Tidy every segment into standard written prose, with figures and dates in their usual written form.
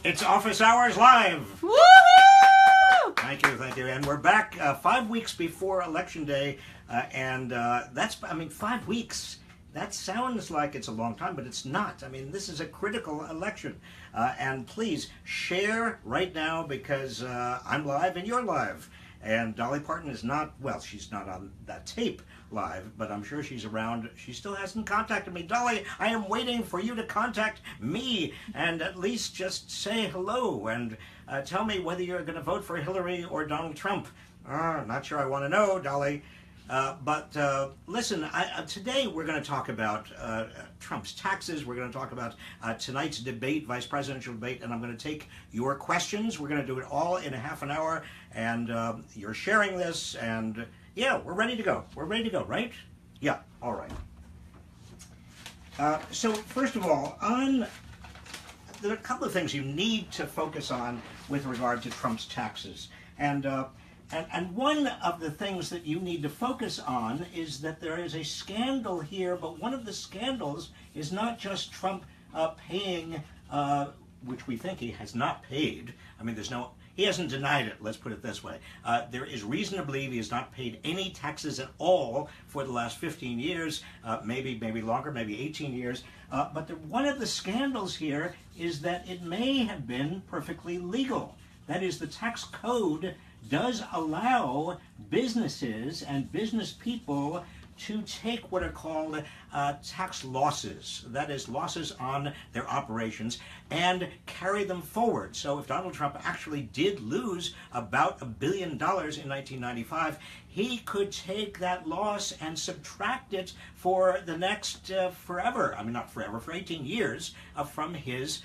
It's Office Hours Live. Woohoo! Thank you. And we're back 5 weeks before Election Day. That's 5 weeks. That sounds like it's a long time, but it's not. I mean, this is a critical election. And please share right now because I'm live and you're live. And Dolly Parton is not, well, she's not on that tape live, but I'm sure she's around. She still hasn't contacted me. Dolly, I am waiting for you to contact me and at least just say hello and tell me whether you're going to vote for Hillary or Donald Trump. Not sure I want to know, Dolly. But listen, today we're going to talk about Trump's taxes. We're going to talk about tonight's debate, vice presidential debate, and I'm going to take your questions. We're going to do it all in a half an hour, and you're sharing this, and yeah, we're ready to go. We're ready to go, right? Yeah, all right. So first of all, there are a couple of things you need to focus on with regard to Trump's taxes. And one of the things that you need to focus on is that there is a scandal here, but one of the scandals is not just Trump paying, which we think he has not paid. I mean, he hasn't denied it, let's put it this way. There is reason to believe he has not paid any taxes at all for the last 15 years, maybe longer, maybe 18 years. But one of the scandals here is that it may have been perfectly legal. That is, the tax code does allow businesses and business people to take what are called tax losses, that is, losses on their operations, and carry them forward. So if Donald Trump actually did lose about $1 billion in 1995, he could take that loss and subtract it for the next forever, I mean not forever, for 18 years from his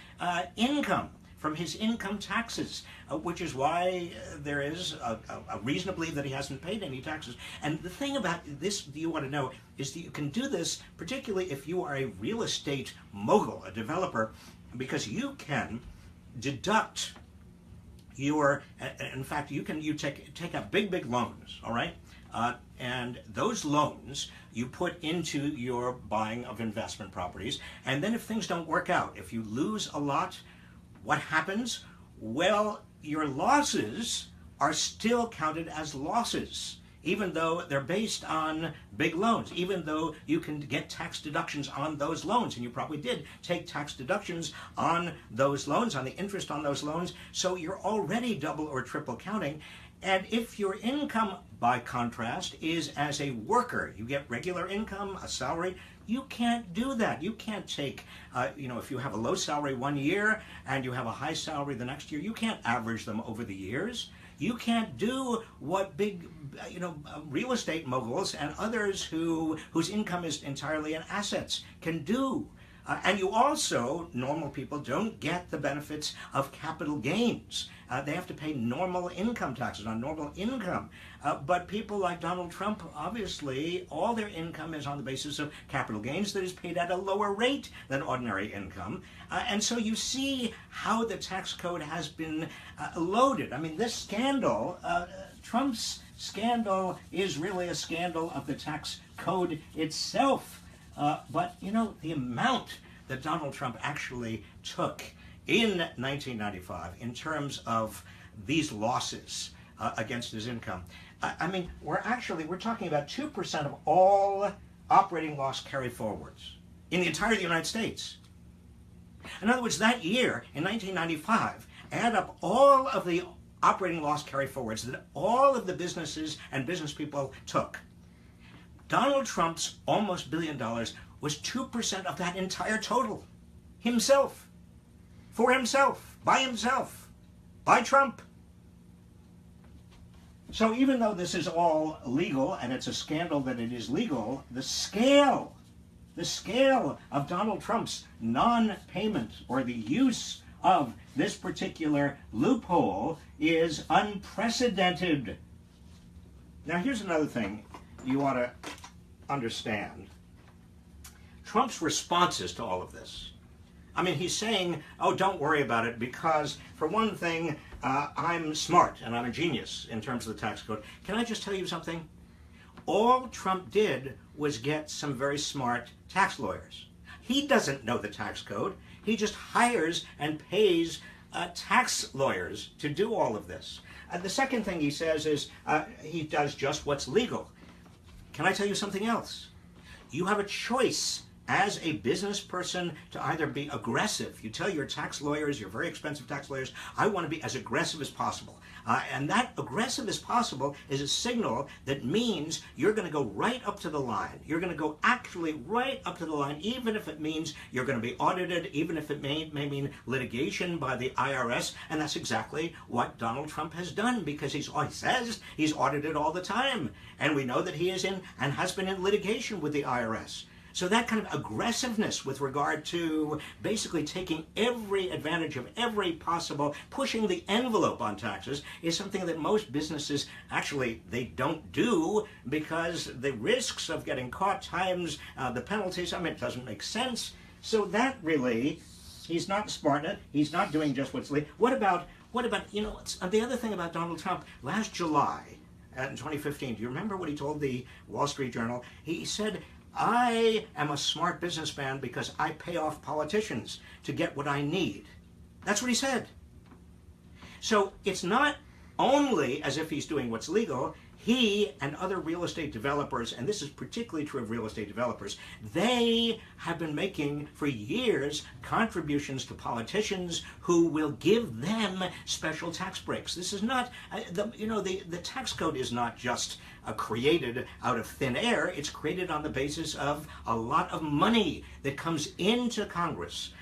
income. From his income taxes, which is why there is a reason to believe that he hasn't paid any taxes. And the thing about this you want to know is that you can do this, particularly if you are a real estate mogul, a developer, because you can deduct your, in fact, you take out big loans, all right? And those loans you put into your buying of investment properties. And then if things don't work out, if you lose a lot, what happens? Well, your losses are still counted as losses, even though they're based on big loans, even though you can get tax deductions on those loans, and you probably did take tax deductions on those loans, on the interest on those loans, so you're already double or triple counting. And if your income, by contrast, is as a worker, you get regular income, a salary, you can't do that. You can't take, if you have a low salary one year and you have a high salary the next year, you can't average them over the years. You can't do what big, real estate moguls and others whose income is entirely in assets can do. And you also, normal people, don't get the benefits of capital gains. They have to pay normal income taxes on normal income. But people like Donald Trump, obviously, all their income is on the basis of capital gains that is paid at a lower rate than ordinary income. And so you see how the tax code has been loaded. I mean, this scandal, Trump's scandal, is really a scandal of the tax code itself. But, the amount that Donald Trump actually took in 1995 in terms of these losses against his income, we're talking about 2% of all operating loss carry forwards in the entire United States. In other words, that year, in 1995, add up all of the operating loss carry forwards that all of the businesses and business people took. Donald Trump's almost $1 billion was 2% of that entire total. Himself. For himself. By Trump. So even though this is all legal, and it's a scandal that it is legal, the scale of Donald Trump's non-payment or the use of this particular loophole is unprecedented. Now here's another thing you ought to understand. Trump's responses to all of this. He's saying, oh, don't worry about it because, for one thing, I'm smart and I'm a genius in terms of the tax code. Can I just tell you something? All Trump did was get some very smart tax lawyers. He doesn't know the tax code. He just hires and pays tax lawyers to do all of this. The second thing he says is he does just what's legal. Can I tell you something else? You have a choice as a business person to either be aggressive. You tell your tax lawyers, your very expensive tax lawyers, I want to be as aggressive as possible. And that aggressive as possible is a signal that means you're going to go right up to the line. You're going to go actually right up to the line, even if it means you're going to be audited, even if it may mean litigation by the IRS. And that's exactly what Donald Trump has done, because he says he's audited all the time. And we know that he is in and has been in litigation with the IRS. So that kind of aggressiveness with regard to basically taking every advantage of every possible, pushing the envelope on taxes, is something that most businesses actually, they don't do, because the risks of getting caught times the penalties, I mean, it doesn't make sense. So that really, he's not smart. He's not doing just what's legal. What about, you know, the other thing about Donald Trump, last July in 2015, do you remember what he told the Wall Street Journal? He said, I am a smart businessman because I pay off politicians to get what I need. That's what he said. So it's not only as if he's doing what's legal. He and other real estate developers, and this is particularly true of real estate developers, they have been making for years contributions to politicians who will give them special tax breaks. This is not, the tax code is not just created out of thin air. It's created on the basis of a lot of money that comes into Congress,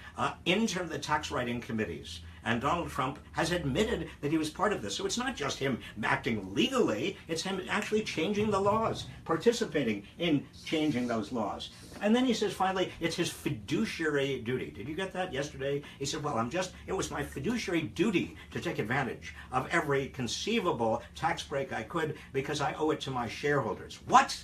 into the tax writing committees. And Donald Trump has admitted that he was part of this. So it's not just him acting legally, it's him actually changing the laws, participating in changing those laws. And then he says, finally, it's his fiduciary duty. Did you get that yesterday? He said, well, it was my fiduciary duty to take advantage of every conceivable tax break I could because I owe it to my shareholders. What?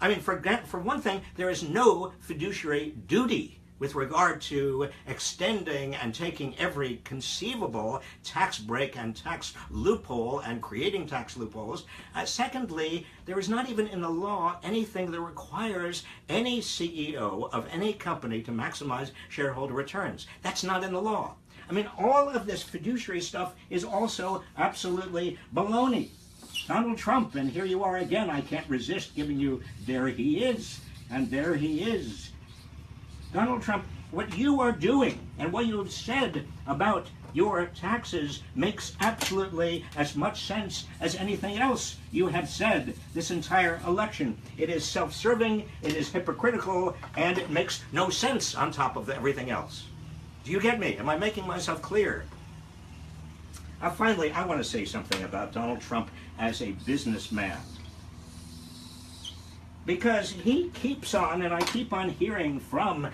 I mean, for one thing, there is no fiduciary duty with regard to extending and taking every conceivable tax break and tax loophole and creating tax loopholes. Secondly, there is not even in the law anything that requires any CEO of any company to maximize shareholder returns. That's not in the law. I mean, all of this fiduciary stuff is also absolutely baloney. Donald Trump, and here you are again, I can't resist giving you, there he is, and there he is. Donald Trump, what you are doing and what you have said about your taxes makes absolutely as much sense as anything else you have said this entire election. It is self-serving, it is hypocritical, and it makes no sense on top of everything else. Do you get me? Am I making myself clear? Finally, I want to say something about Donald Trump as a businessman. Because he keeps on, and I keep on hearing from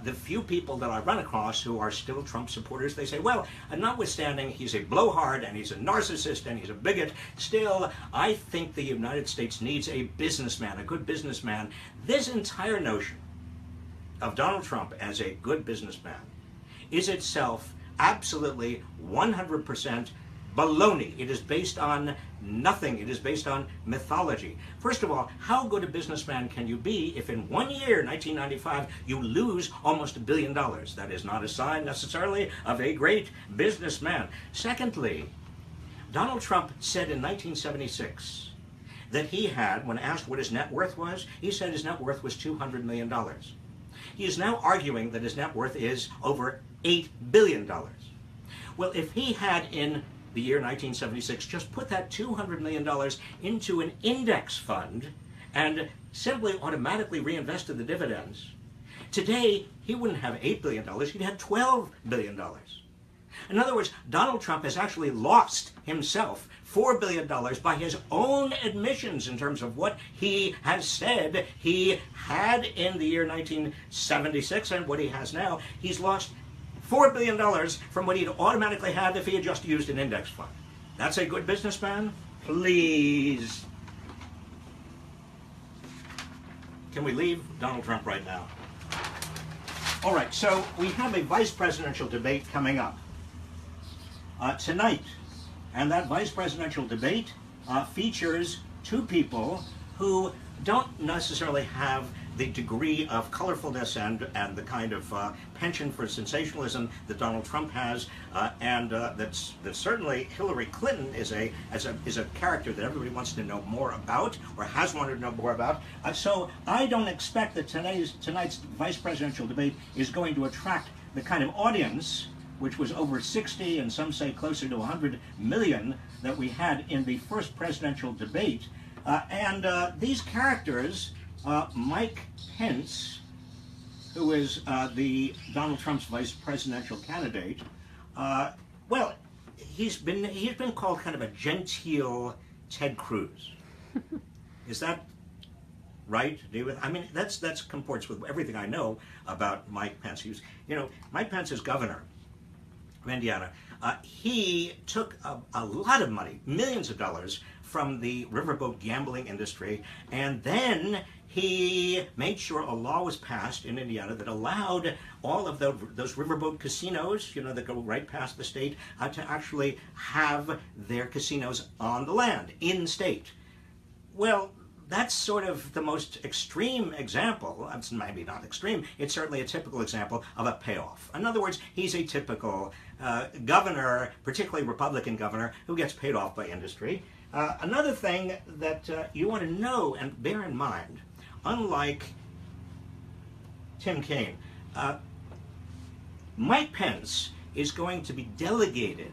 the few people that I run across who are still Trump supporters, they say, well, notwithstanding he's a blowhard and he's a narcissist and he's a bigot, still, I think the United States needs a businessman, a good businessman. This entire notion of Donald Trump as a good businessman is itself absolutely 100% baloney. It is based on nothing. It is based on mythology. First of all, how good a businessman can you be if in 1 year, 1995, you lose almost $1 billion? That is not a sign necessarily of a great businessman. Secondly, Donald Trump said in 1976 that he had, when asked what his net worth was, he said his net worth was $200 million. He is now arguing that his net worth is over $8 billion. Well, if he had in the year 1976 just put that $200 million into an index fund and simply automatically reinvested the dividends, today he wouldn't have $8 billion, he'd have $12 billion. In other words, Donald Trump has actually lost himself $4 billion by his own admissions in terms of what he has said he had in the year 1976 and what he has now. He's lost $4 billion from what he'd automatically have if he had just used an index fund. That's a good businessman? Please. Can we leave Donald Trump right now? All right, so we have a vice presidential debate coming up tonight. And that vice presidential debate features two people who don't necessarily have the degree of colorfulness and the kind of penchant for sensationalism that Donald Trump has, and that certainly Hillary Clinton is a character that everybody wants to know more about, or has wanted to know more about. So I don't expect that tonight's vice presidential debate is going to attract the kind of audience, which was over 60 and some say closer to 100 million, that we had in the first presidential debate. These characters, Mike Pence, who is the Donald Trump's vice presidential candidate, well, he's been called kind of a genteel Ted Cruz. Is that right? I mean, that comports with everything I know about Mike Pence. Mike Pence is governor of Indiana. He took a lot of money, millions of dollars, from the riverboat gambling industry, and then he made sure a law was passed in Indiana that allowed all of those riverboat casinos, that go right past the state, to actually have their casinos on the land, in state. Well, that's sort of the most extreme example. It's maybe not extreme, it's certainly a typical example of a payoff. In other words, he's a typical governor, particularly Republican governor, who gets paid off by industry. Another thing that you want to know and bear in mind, unlike Tim Kaine, Mike Pence is going to be delegated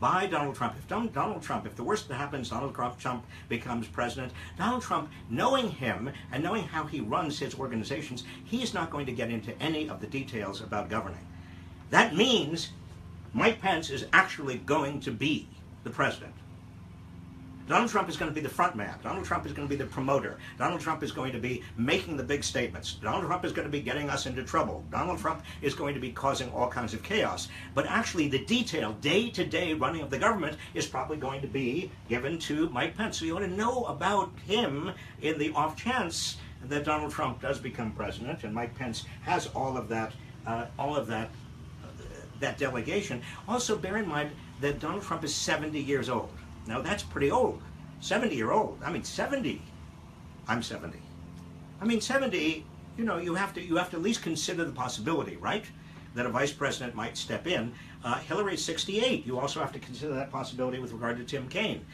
by Donald Trump. If the worst that happens, Donald Trump becomes president, Donald Trump, knowing him and knowing how he runs his organizations, he's not going to get into any of the details about governing. That means Mike Pence is actually going to be the president. Donald Trump is going to be the front man. Donald Trump is going to be the promoter. Donald Trump is going to be making the big statements. Donald Trump is going to be getting us into trouble. Donald Trump is going to be causing all kinds of chaos. But actually the detailed day-to-day running of the government is probably going to be given to Mike Pence. So you want to know about him in the off chance that Donald Trump does become president and Mike Pence has all of that delegation. Also bear in mind that Donald Trump is 70 years old. Now that's pretty old. 70-year-old. I mean 70. I'm 70. I mean 70, you have to at least consider the possibility, right? That a vice president might step in. Hillary's 68. You also have to consider that possibility with regard to Tim Kaine.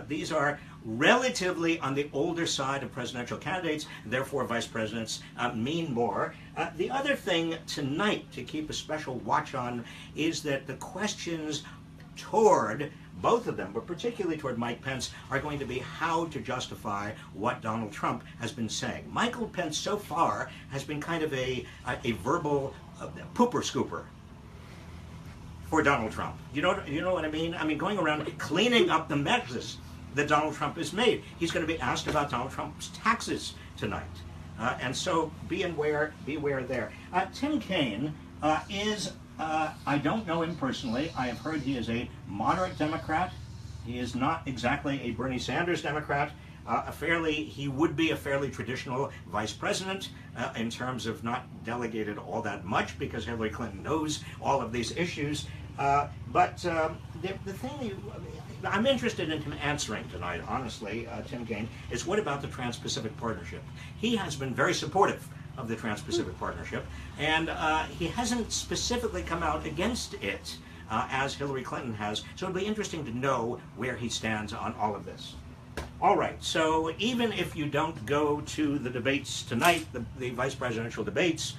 These are relatively on the older side of presidential candidates, therefore vice presidents mean more. The other thing tonight to keep a special watch on is that the questions toward both of them, but particularly toward Mike Pence, are going to be how to justify what Donald Trump has been saying. Michael Pence so far has been kind of a verbal pooper scooper for Donald Trump. You know what I mean? I mean, going around cleaning up the messes that Donald Trump has made. He's going to be asked about Donald Trump's taxes tonight. And so beware there. Tim Kaine is... I don't know him personally. I have heard he is a moderate Democrat. He is not exactly a Bernie Sanders Democrat. He would be a fairly traditional vice president in terms of not delegated all that much because Hillary Clinton knows all of these issues. But the thing I'm interested in him answering tonight, honestly, Tim Kaine, is what about the Trans-Pacific Partnership? He has been very supportive of the Trans-Pacific Partnership, and he hasn't specifically come out against it as Hillary Clinton has, so it'll be interesting to know where he stands on all of this. All right, so even if you don't go to the debates tonight, the vice presidential debates,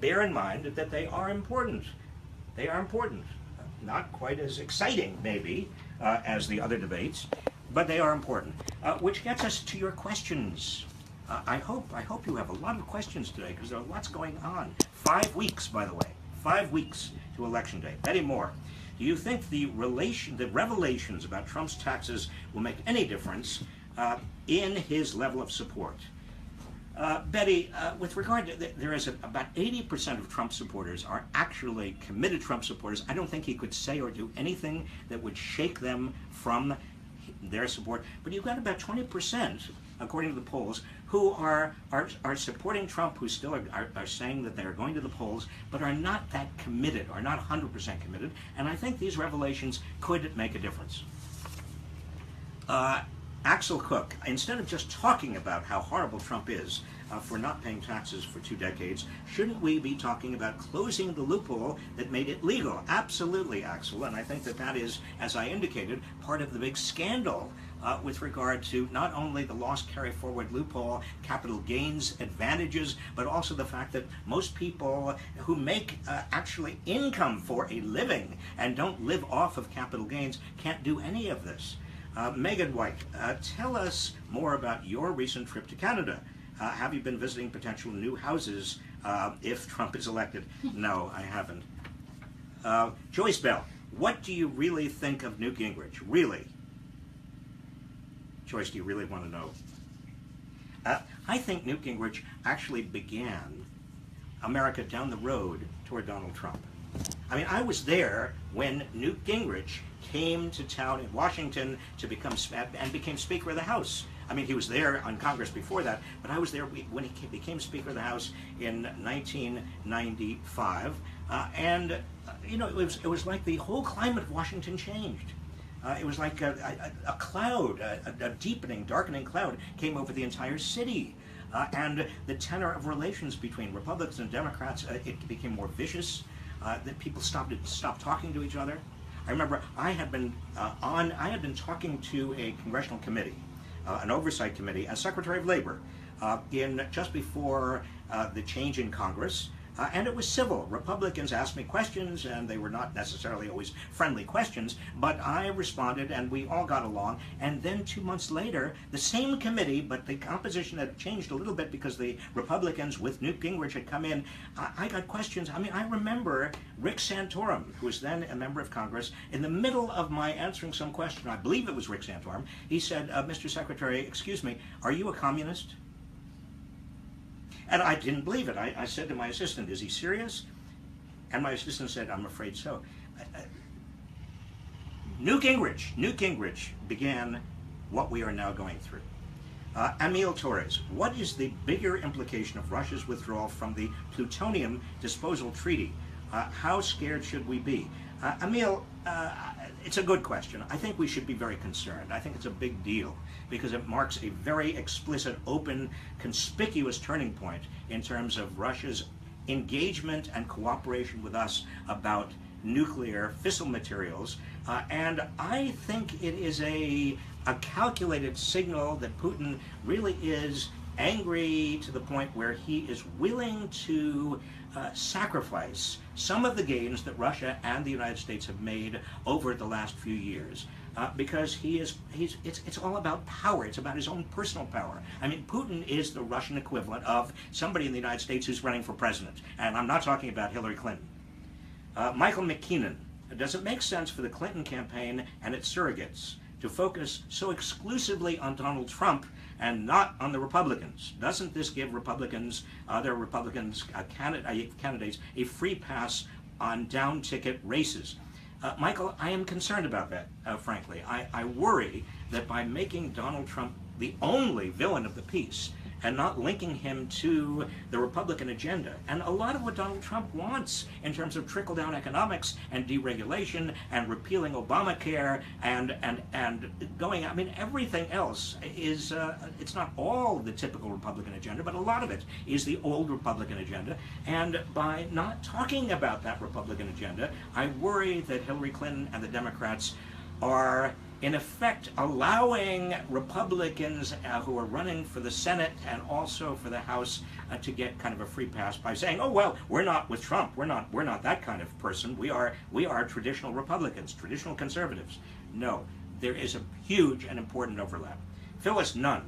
bear in mind that they are important. They are important. Not quite as exciting, maybe, as the other debates, but they are important. Which gets us to your questions. I hope you have a lot of questions today because there are lots going on. 5 weeks, by the way. 5 weeks to Election Day. Betty Moore, do you think the revelations about Trump's taxes will make any difference in his level of support? Betty, with regard to, there is about 80% of Trump supporters are actually committed Trump supporters. I don't think he could say or do anything that would shake them from their support. But you've got about 20%, according to the polls, who are supporting Trump, who still are saying that they're going to the polls, but are not that committed, are not 100% committed. And I think these revelations could make a difference. Axel Cook, instead of just talking about how horrible Trump is, for not paying taxes for 2 decades, shouldn't we be talking about closing the loophole that made it legal? Absolutely, Axel, and I think that that is, as I indicated, part of the big scandal with regard to not only the loss carry forward loophole, capital gains advantages, but also the fact that most people who make actually income for a living and don't live off of capital gains can't do any of this. Megan White, tell us more about your recent trip to Canada. Have you been visiting potential new houses if Trump is elected? No, I haven't. Joyce Bell, what do you really think of Newt Gingrich? Really? Joyce, do you really want to know? I think Newt Gingrich actually began America down the road toward Donald Trump. I mean, I was there when Newt Gingrich came to town in Washington to became Speaker of the House. I mean, he was there on Congress before that, but I was there when he became Speaker of the House in 1995. You know, it was like the whole climate of Washington changed. It was like a cloud, a deepening, darkening cloud came over the entire city. And the tenor of relations between Republicans and Democrats, it became more vicious. That people stopped talking to each other. I remember I had been talking to a congressional committee, an oversight committee, as Secretary of Labor, just before the change in Congress. And it was civil. Republicans asked me questions, and they were not necessarily always friendly questions, but I responded, and we all got along. And then 2 months later, the same committee, but the composition had changed a little bit because the Republicans with Newt Gingrich had come in. I got questions. I mean, I remember Rick Santorum, who was then a member of Congress, in the middle of my answering some question, I believe it was Rick Santorum, he said, Mr. Secretary, excuse me, are you a communist? And I didn't believe it. I said to my assistant, is he serious? And my assistant said, I'm afraid so. Newt Gingrich began what we are now going through. Emil Torres, what is the bigger implication of Russia's withdrawal from the plutonium disposal treaty? How scared should we be? Emil, it's a good question. I think we should be very concerned. I think it's a big deal because it marks a very explicit, open, conspicuous turning point in terms of Russia's engagement and cooperation with us about nuclear fissile materials. And I think it is a calculated signal that Putin really is angry to the point where he is willing to sacrifice some of the gains that Russia and the United States have made over the last few years. Because it's all about power. It's about his own personal power. I mean, Putin is the Russian equivalent of somebody in the United States who's running for president. And I'm not talking about Hillary Clinton. Michael McKeenan, does it make sense for the Clinton campaign and its surrogates to focus so exclusively on Donald Trump and not on the Republicans? Doesn't this give Republicans, other Republicans, candidates, a free pass on down-ticket races? Michael, I am concerned about that, frankly. I worry that by making Donald Trump the only villain of the piece and not linking him to the Republican agenda, and a lot of what Donald Trump wants in terms of trickle-down economics and deregulation and repealing Obamacare and going, I mean, everything else is, it's not all the typical Republican agenda, but a lot of it is the old Republican agenda. And by not talking about that Republican agenda, I worry that Hillary Clinton and the Democrats are in effect allowing Republicans who are running for the Senate and also for the House to get kind of a free pass by saying, oh, well, we're not with Trump. We're not that kind of person. We are traditional Republicans, traditional conservatives. No, there is a huge and important overlap. Phyllis Nunn,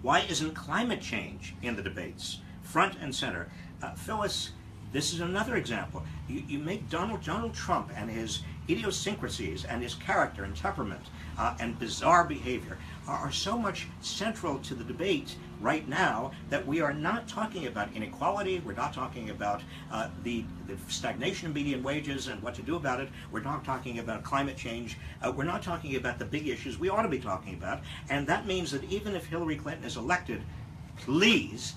why isn't climate change in the debates front and center? Phyllis, this is another example. You make Donald Trump and his idiosyncrasies and his character and temperament and bizarre behavior are so much central to the debate right now that we are not talking about inequality, we're not talking about the stagnation of median wages and what to do about it, we're not talking about climate change, we're not talking about the big issues we ought to be talking about, and that means that even if Hillary Clinton is elected, please,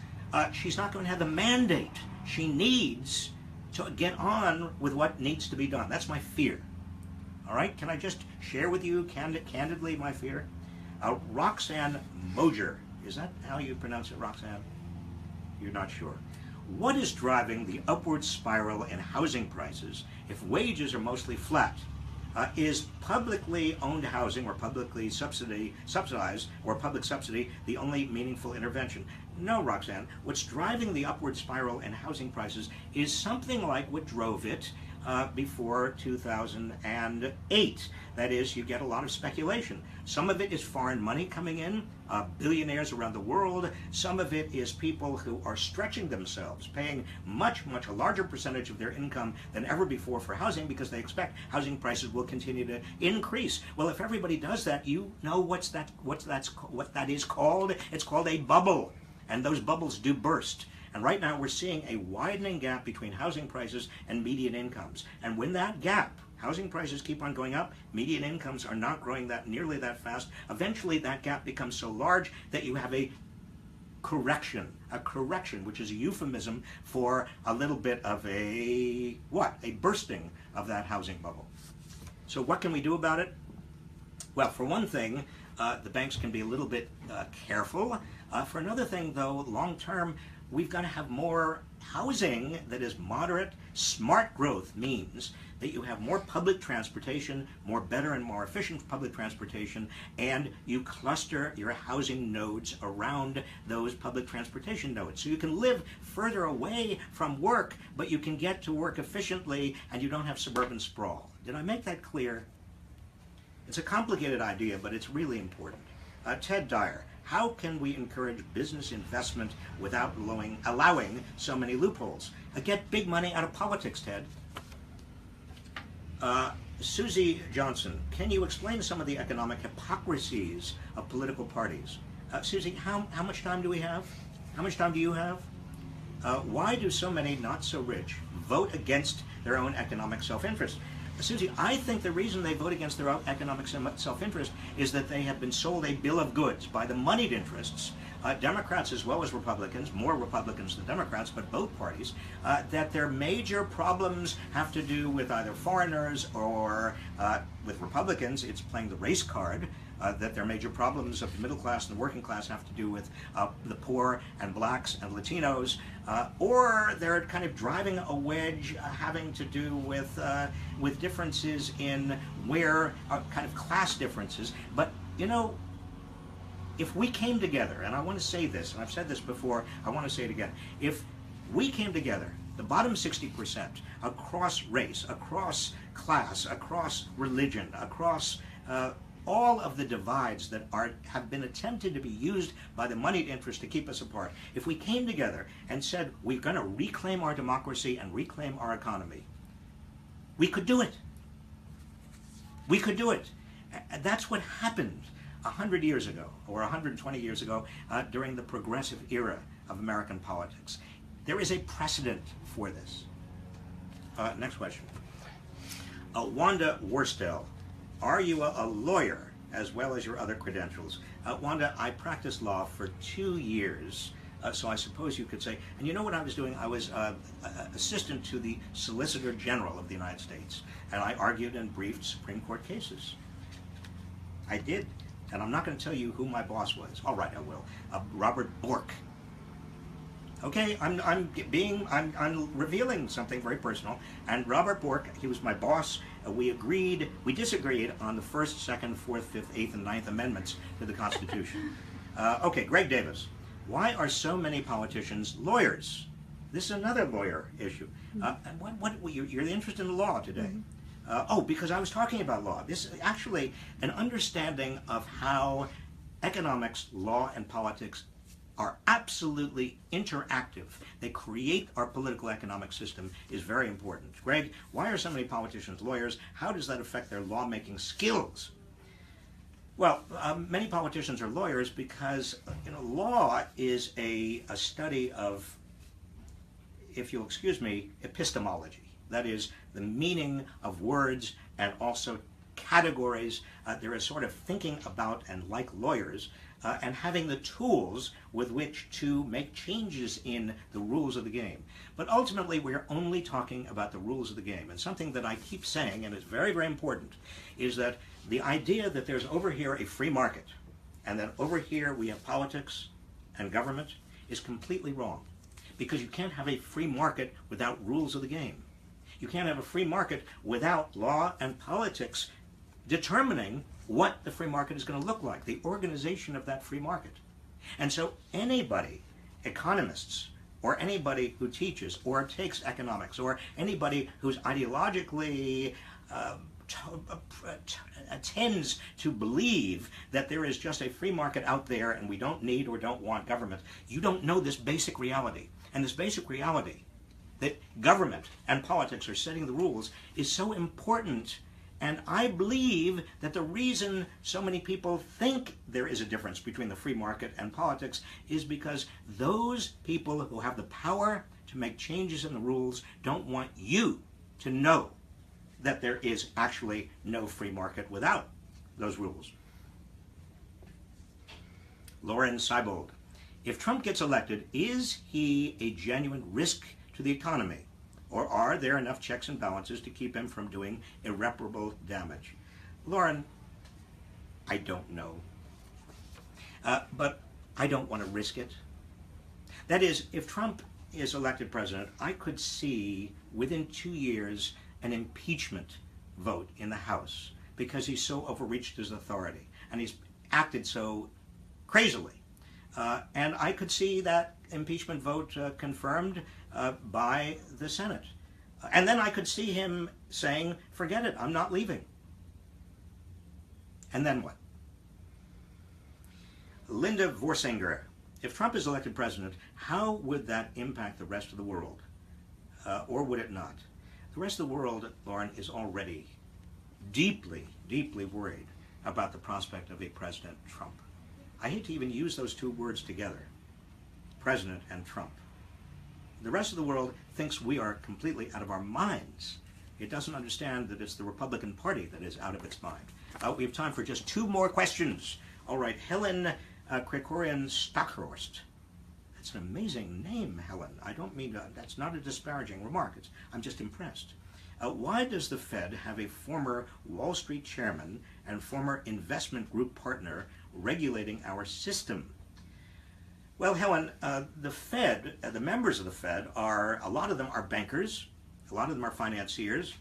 she's not going to have the mandate she needs to get on with what needs to be done. That's my fear. All right, can I just share with you candidly my fear? Roxanne Moser, is that how you pronounce it, Roxanne? You're not sure. What is driving the upward spiral in housing prices if wages are mostly flat? Is publicly owned housing or publicly subsidized or public subsidy the only meaningful intervention? No, Roxanne. What's driving the upward spiral in housing prices is something like what drove it before 2008. That is, you get a lot of speculation. Some of it is foreign money coming in, billionaires around the world. Some of it is people who are stretching themselves, paying much a larger percentage of their income than ever before for housing because they expect housing prices will continue to increase. Well, if everybody does that, you know what that is called? It's called a bubble. And those bubbles do burst. And right now we're seeing a widening gap between housing prices and median incomes. And when that gap, housing prices keep on going up, median incomes are not growing nearly that fast, eventually that gap becomes so large that you have a correction, which is a euphemism for a little bit of a bursting of that housing bubble. So what can we do about it? Well, for one thing, the banks can be a little bit careful. For another thing, though, long term, we've got to have more housing that is moderate. Smart growth means that you have more public transportation, more better and more efficient public transportation, and you cluster your housing nodes around those public transportation nodes. So you can live further away from work, but you can get to work efficiently and you don't have suburban sprawl. Did I make that clear? It's a complicated idea, but it's really important. Ted Dyer, how can we encourage business investment without allowing so many loopholes? Get big money out of politics, Ted. Susie Johnson, can you explain some of the economic hypocrisies of political parties? Susie, how much time do we have? How much time do you have? Why do so many not so rich vote against their own economic self-interest? Susie, I think the reason they vote against their own economic self-interest is that they have been sold a bill of goods by the moneyed interests, Democrats as well as Republicans, more Republicans than Democrats, but both parties, that their major problems have to do with either foreigners or with Republicans, it's playing the race card, that their major problems of the middle class and the working class have to do with the poor and blacks and Latinos, or they're kind of driving a wedge having to do with differences in where kind of class differences. But you know, if we came together, and I want to say this, and I've said this before, I want to say it again, if we came together, the bottom 60%, across race, across class, across religion, across all of the divides that have been attempted to be used by the moneyed interest to keep us apart, if we came together and said we're going to reclaim our democracy and reclaim our economy, we could do it. We could do it. That's what happened 100 years ago or 120 years ago during the progressive era of American politics. There is a precedent for this. Next question. Wanda Worstel, are you a lawyer as well as your other credentials? Wanda, I practiced law for 2 years, so I suppose you could say, and you know what I was doing? I was assistant to the Solicitor General of the United States, and I argued and briefed Supreme Court cases. I did, and I'm not going to tell you who my boss was. All right, I will. Robert Bork. Okay, I'm revealing something very personal. And Robert Bork, he was my boss. We disagreed on the First, Second, Fourth, Fifth, Eighth, and Ninth Amendments to the Constitution. Okay, Greg Davis. Why are so many politicians lawyers? This is another lawyer issue. You're interested in the law today. Oh, because I was talking about law. This is actually an understanding of how economics, law, and politics are absolutely interactive. They create our political economic system is very important. Greg, why are so many politicians lawyers? How does that affect their lawmaking skills? Well, many politicians are lawyers because law is a study of, if you'll excuse me, epistemology. That is the meaning of words and also categories. There is sort of thinking about and like lawyers, and having the tools with which to make changes in the rules of the game. But ultimately, we're only talking about the rules of the game. And something that I keep saying, and it's very, very important, is that the idea that there's over here a free market, and that over here we have politics and government, is completely wrong. because you can't have a free market without rules of the game. You can't have a free market without law and politics determining what the free market is going to look like, the organization of that free market. And so anybody, economists, or anybody who teaches or takes economics, or anybody who's ideologically tends to believe that there is just a free market out there and we don't need or don't want government, you don't know this basic reality. And this basic reality, that government and politics are setting the rules, is so important. And I believe that the reason so many people think there is a difference between the free market and politics is because those people who have the power to make changes in the rules don't want you to know that there is actually no free market without those rules. Lauren Seibold, if Trump gets elected, is he a genuine risk to the economy? Or are there enough checks and balances to keep him from doing irreparable damage? Lauren, I don't know. But I don't want to risk it. That is, if Trump is elected president, I could see within 2 years an impeachment vote in the House because he's so overreached his authority and he's acted so crazily. And I could see that impeachment vote confirmed by the Senate. And then I could see him saying, forget it, I'm not leaving. And then what? Linda Vorsinger, if Trump is elected president, how would that impact the rest of the world? Or would it not? The rest of the world, Lauren, is already deeply, deeply worried about the prospect of a President Trump. I hate to even use those two words together, President and Trump. The rest of the world thinks we are completely out of our minds. It doesn't understand that it's the Republican Party that is out of its mind. We have time for just 2 more questions. All right, Helen Krikorian-Stockhorst. That's an amazing name, Helen. I don't mean to, that's not a disparaging remark. I'm just impressed. Why does the Fed have a former Wall Street chairman and former investment group partner regulating our system? Well, Helen, the Fed, the members of the Fed are, a lot of them are bankers, a lot of them are financiers.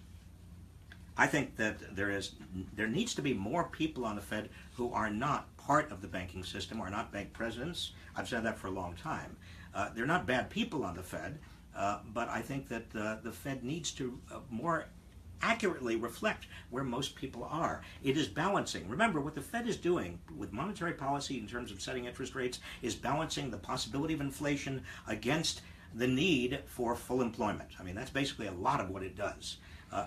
I think that there needs to be more people on the Fed who are not part of the banking system, are not bank presidents. I've said that for a long time. They're not bad people on the Fed, but I think that the Fed needs to more accurately reflect where most people are. It is balancing. Remember, what the Fed is doing with monetary policy in terms of setting interest rates is balancing the possibility of inflation against the need for full employment. I mean, that's basically a lot of what it does.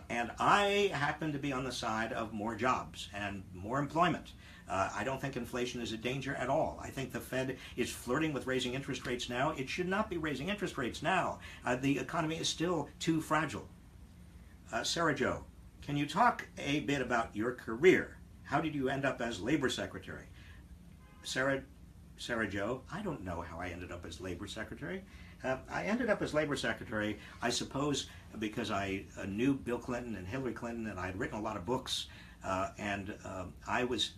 And I happen to be on the side of more jobs and more employment. I don't think inflation is a danger at all. I think the Fed is flirting with raising interest rates now. It should not be raising interest rates now. The economy is still too fragile. Sarah Jo, can you talk a bit about your career? How did you end up as labor secretary? Sarah Jo, I don't know how I ended up as labor secretary. I ended up as labor secretary, I suppose, because I knew Bill Clinton and Hillary Clinton, and I had written a lot of books, and I was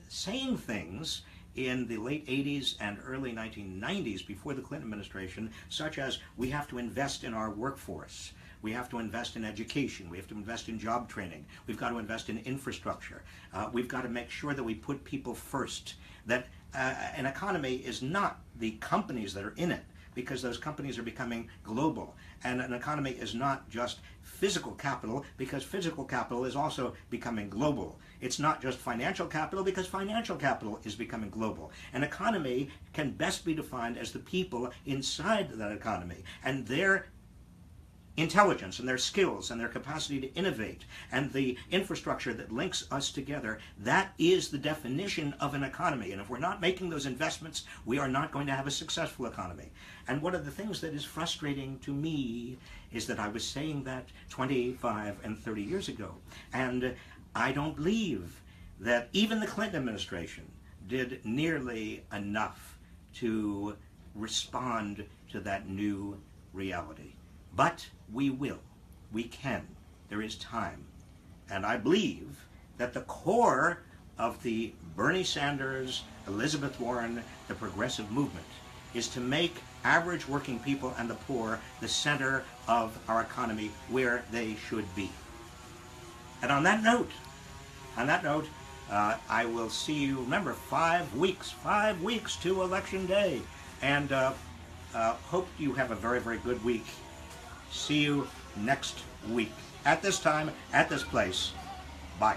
saying things in the late 80s and early 1990s before the Clinton administration, such as we have to invest in our workforce. We have to invest in education. We have to invest in job training. We've got to invest in infrastructure. We've got to make sure that we put people first. That an economy is not the companies that are in it, because those companies are becoming global. And an economy is not just physical capital, because physical capital is also becoming global. It's not just financial capital, because financial capital is becoming global. An economy can best be defined as the people inside that economy and their intelligence and their skills and their capacity to innovate and the infrastructure that links us together. That is the definition of an economy. And if we're not making those investments, we are not going to have a successful economy. And one of the things that is frustrating to me is that I was saying that 25 and 30 years ago. And I don't believe that even the Clinton administration did nearly enough to respond to that new reality. But we will. We can. There is time. And I believe that the core of the Bernie Sanders, Elizabeth Warren, the progressive movement is to make average working people and the poor the center of our economy, where they should be. And on that note, I will see you. Remember, 5 weeks to Election Day. And hope you have a very, very good week. See you next week. At this time, at this place. Bye.